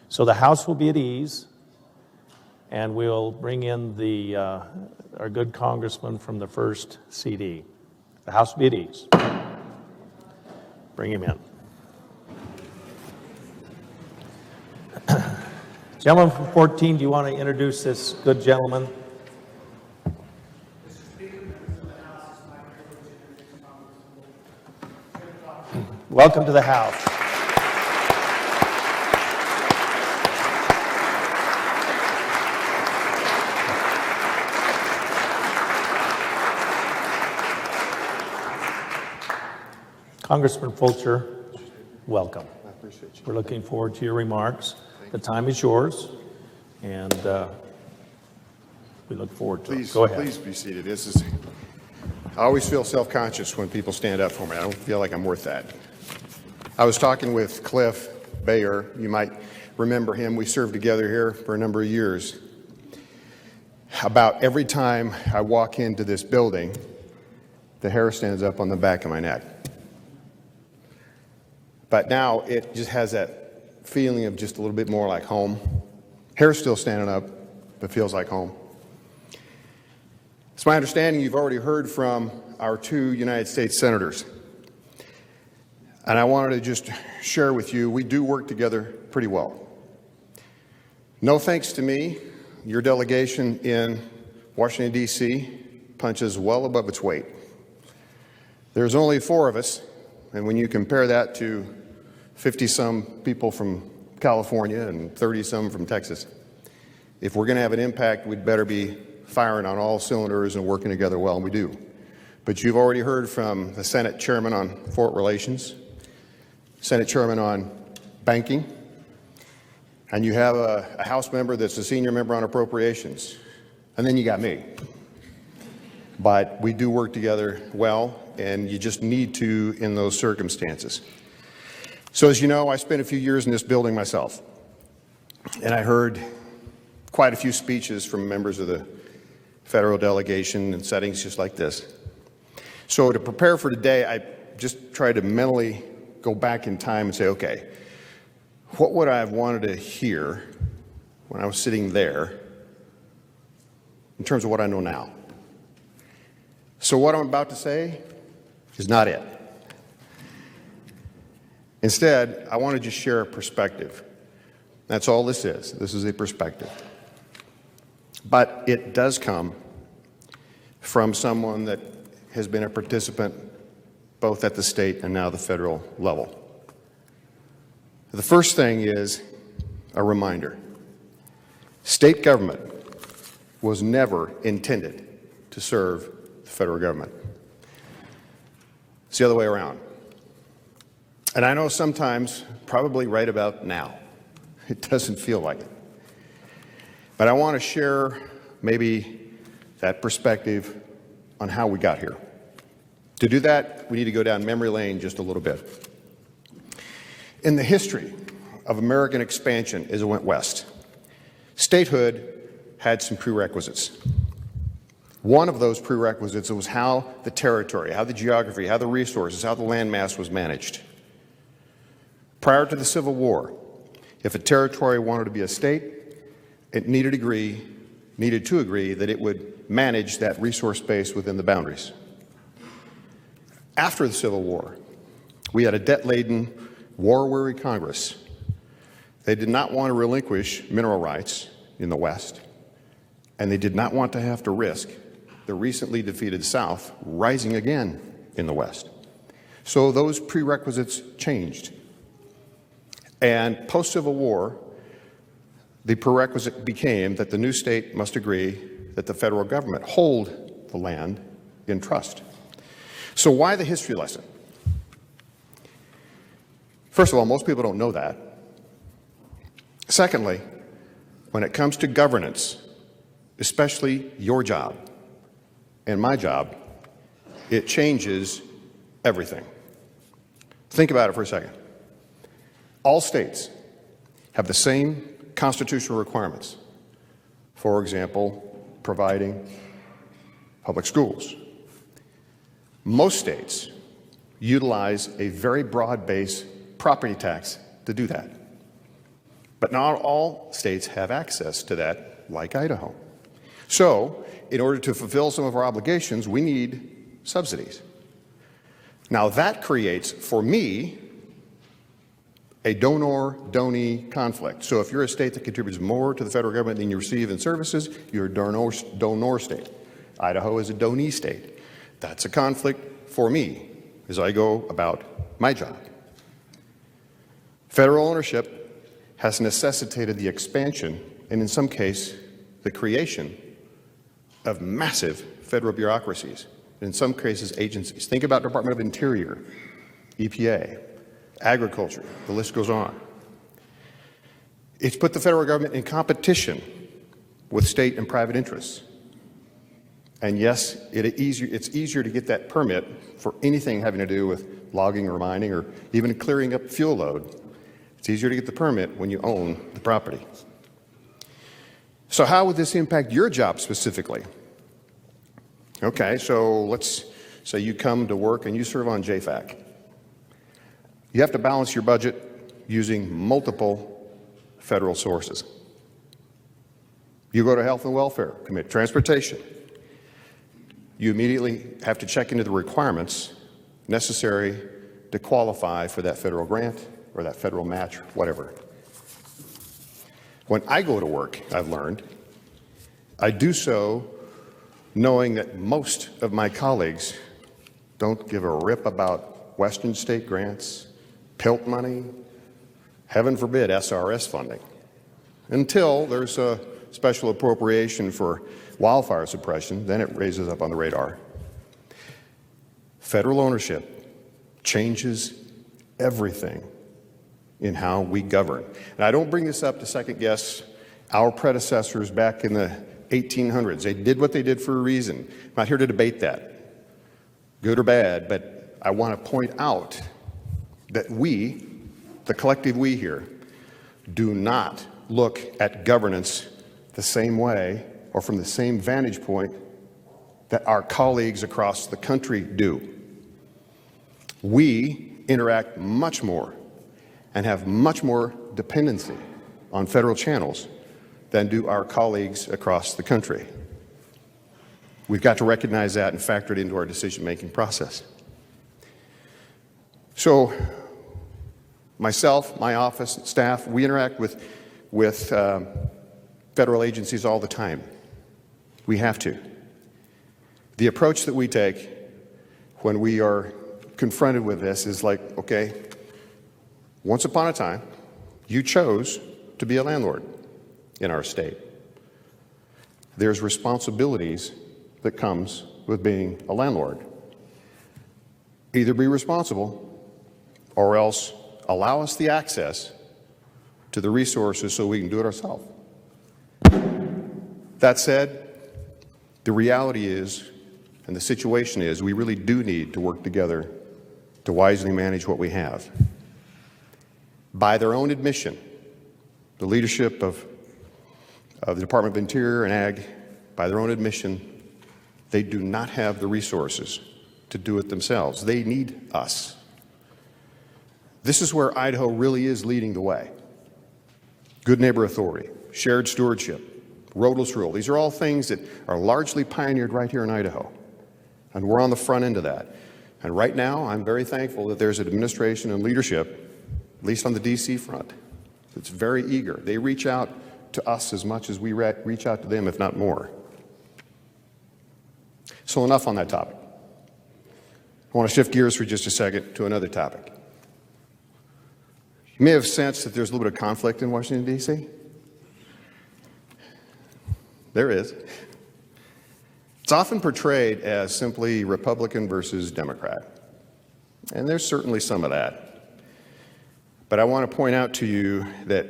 So the House will be at ease, and we'll bring in our good congressman from the first CD. The House will be at ease. Bring him in. Gentleman from 14, do you want to introduce this good gentleman? Welcome to the House. Congressman Fulcher, welcome. I appreciate you. We're looking forward to your remarks. The time is yours, and we look forward to it. Go ahead. Please be seated. I always feel self-conscious when people stand up for me. I don't feel like I'm worth that. I was talking with Cliff Bayer. You might remember him. We served together here for a number of years. About every time I walk into this building, the hair stands up on the back of my neck. But now it just has that feeling of just a little bit more like home. Hair's still standing up, but feels like home. It's my understanding you've already heard from our two United States senators. And I wanted to just share with you, we do work together pretty well. No thanks to me, your delegation in Washington, D.C. punches well above its weight. There's only 4 of us, and when you compare that to 50-some people from California and 30-some from Texas, if we're going to have an impact, we'd better be firing on all cylinders and working together well, and we do. But you've already heard from the Senate Chairman on Foreign Relations, Senate Chairman on Banking, and you have a House member that's a senior member on Appropriations, and then you got me. But we do work together well, and you just need to in those circumstances. So as you know, I spent a few years in this building myself, and I heard quite a few speeches from members of the federal delegation in settings just like this. So to prepare for today, I just tried to mentally go back in time and say, okay, what would I have wanted to hear when I was sitting there in terms of what I know now? So what I'm about to say is not it. Instead, I want to just share a perspective. That's all this is. This is a perspective. But it does come from someone that has been a participant both at the state and now the federal level. The first thing is a reminder. State government was never intended to serve the federal government. It's the other way around. And I know sometimes, probably right about now, it doesn't feel like it. But I want to share maybe that perspective on how we got here. To do that, we need to go down memory lane just a little bit. In the history of American expansion as it went west, statehood had some prerequisites. One of those prerequisites was how the territory, how the geography, how the resources, how the landmass was managed. Prior to the Civil War, if a territory wanted to be a state, it needed to agree that it would manage that resource base within the boundaries. After the Civil War, we had a debt-laden, war-weary Congress. They did not want to relinquish mineral rights in the West, and they did not want to have to risk the recently defeated South rising again in the West. So those prerequisites changed. And post-Civil War, the prerequisite became that the new state must agree that the federal government hold the land in trust. So why the history lesson? First of all, most people don't know that. Secondly, when it comes to governance, especially your job and my job, it changes everything. Think about it for a second. All states have the same constitutional requirements. For example, providing public schools. Most states utilize a very broad-based property tax to do that. But not all states have access to that, like Idaho. So, in order to fulfill some of our obligations, we need subsidies. Now, that creates, for me, a donor-donee conflict. So if you're a state that contributes more to the federal government than you receive in services, you're a donor state. Idaho is a donee state. That's a conflict for me as I go about my job. Federal ownership has necessitated the expansion, and in some case, the creation of massive federal bureaucracies, in some cases agencies. Think about Department of Interior, EPA, Agriculture, the list goes on. It's put the federal government in competition with state and private interests. And yes, it's easier to get that permit for anything having to do with logging or mining or even clearing up fuel load. It's easier to get the permit when you own the property. So how would this impact your job specifically? Okay, so let's say you come to work and you serve on JFAC. You have to balance your budget using multiple federal sources. You go to Health and Welfare, commit transportation. You immediately have to check into the requirements necessary to qualify for that federal grant or that federal match, whatever. When I go to work, I've learned, I do so knowing that most of my colleagues don't give a rip about Western state grants, PILT money, heaven forbid SRS funding, until there's a special appropriation for wildfire suppression, then it raises up on the radar. Federal ownership changes everything in how we govern. And I don't bring this up to second guess our predecessors back in the 1800s. They did what they did for a reason. I'm not here to debate that, good or bad, but I want to point out that we, the collective we here, do not look at governance the same way or from the same vantage point that our colleagues across the country do. We interact much more and have much more dependency on federal channels than do our colleagues across the country. We've got to recognize that and factor it into our decision-making process. So myself, my office, staff, we interact with federal agencies all the time. We have to. The approach that we take when we are confronted with this is like, okay, once upon a time, you chose to be a landlord in our state. There's responsibilities that comes with being a landlord. Either be responsible or else allow us the access to the resources so we can do it ourselves. That said, the reality is, and the situation is, we really do need to work together to wisely manage what we have. By their own admission, the leadership of the Department of Interior and Ag, by their own admission, they do not have the resources to do it themselves. They need us. This is where Idaho really is leading the way. Good neighbor authority, shared stewardship, roadless rule. These are all things that are largely pioneered right here in Idaho. And we're on the front end of that. And right now, I'm very thankful that there's an administration and leadership, at least on the DC front, that's very eager. They reach out to us as much as we reach out to them, if not more. So enough on that topic. I want to shift gears for just a second to another topic. You may have sensed that there's a little bit of conflict in Washington, D.C. There is. It's often portrayed as simply Republican versus Democrat. And there's certainly some of that. But I want to point out to you that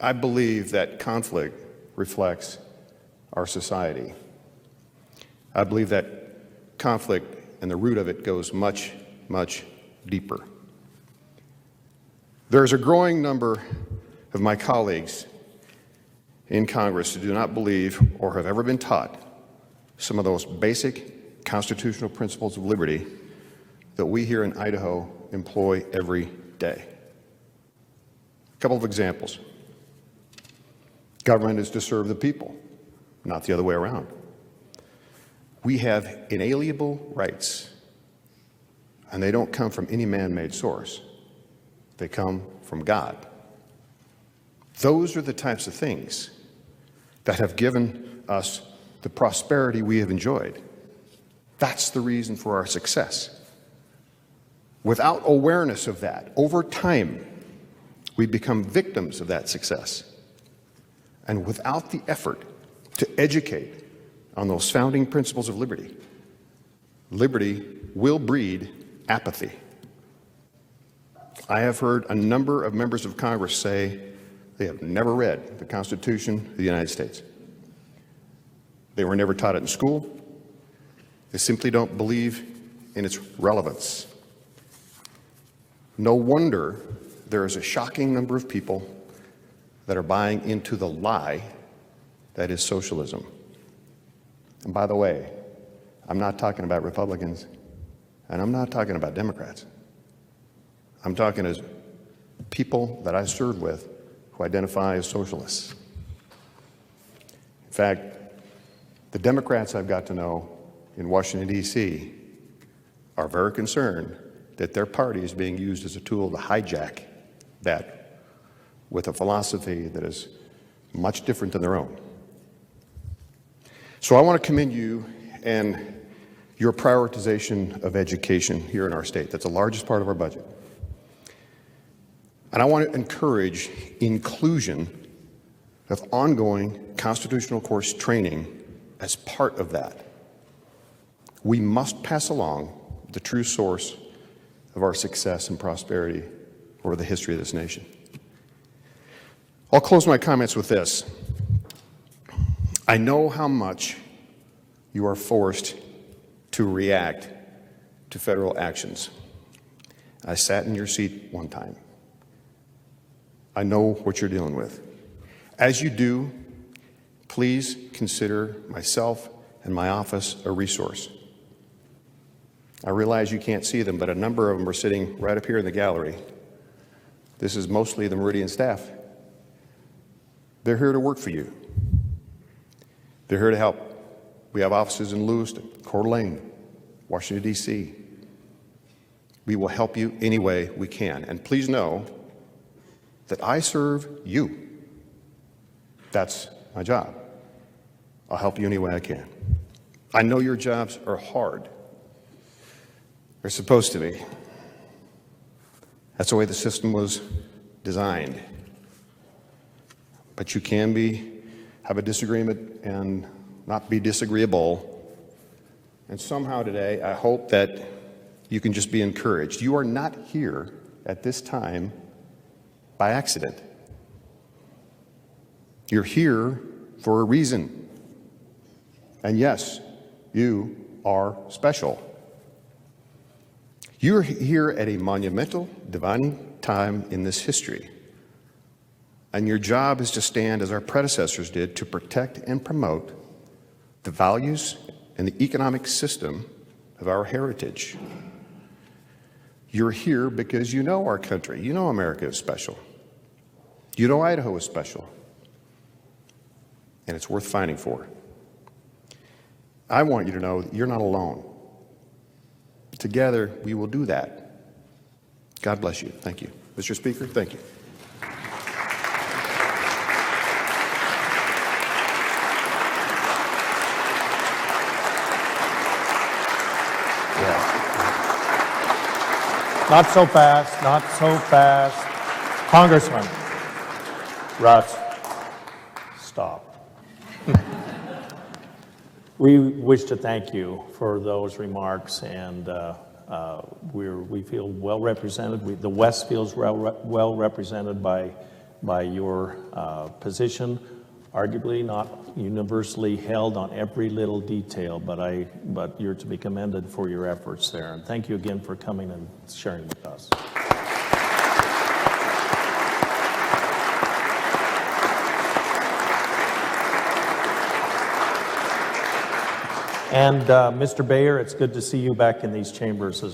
I believe that conflict reflects our society. I believe that conflict and the root of it goes much, much deeper. There's a growing number of my colleagues in Congress who do not believe or have ever been taught some of those basic constitutional principles of liberty that we here in Idaho employ every day. A couple of examples. Government is to serve the people, not the other way around. We have inalienable rights, and they don't come from any man-made source. They come from God. Those are the types of things that have given us the prosperity we have enjoyed. That's the reason for our success. Without awareness of that, over time, we become victims of that success. And without the effort to educate on those founding principles of liberty, liberty will breed apathy. I have heard a number of members of Congress say they have never read the Constitution of the United States. They were never taught it in school. They simply don't believe in its relevance. No wonder there is a shocking number of people that are buying into the lie that is socialism. And by the way, I'm not talking about Republicans, and I'm not talking about Democrats. I'm talking as people that I serve with who identify as socialists. In fact, the Democrats I've got to know in Washington, D.C. are very concerned that their party is being used as a tool to hijack that with a philosophy that is much different than their own. So I want to commend you and your prioritization of education here in our state. That's the largest part of our budget. And I want to encourage inclusion of ongoing constitutional course training as part of that. We must pass along the true source of our success and prosperity over the history of this nation. I'll close my comments with this. I know how much you are forced to react to federal actions. I sat in your seat one time. I know what you're dealing with. As you do, please consider myself and my office a resource. I realize you can't see them, but a number of them are sitting right up here in the gallery. This is mostly the Meridian staff. They're here to work for you. They're here to help. We have offices in Lewiston, Coeur d'Alene, Washington, D.C. We will help you any way we can. And please know that I serve you. That's my job. I'll help you any way I can. I know your jobs are hard. They're supposed to be. That's the way the system was designed. But you can have a disagreement and not be disagreeable. And somehow today, I hope that you can just be encouraged. You are not here at this time by accident. You're here for a reason. And yes, you are special. You're here at a monumental, defining time in this history. And your job is to stand, as our predecessors did, to protect and promote the values and the economic system of our heritage. You're here because you know our country. You know America is special. You know Idaho is special. And it's worth fighting for. I want you to know that you're not alone. Together, we will do that. God bless you. Thank you. Mr. Speaker, thank you. Not so fast, not so fast. Congressman Russ, stop. We wish to thank you for those remarks, and we feel well represented. The West feels well represented by your position. Arguably not universally held on every little detail, but you're to be commended for your efforts there. And thank you again for coming and sharing with us. And Mr. Bayer, it's good to see you back in these chambers as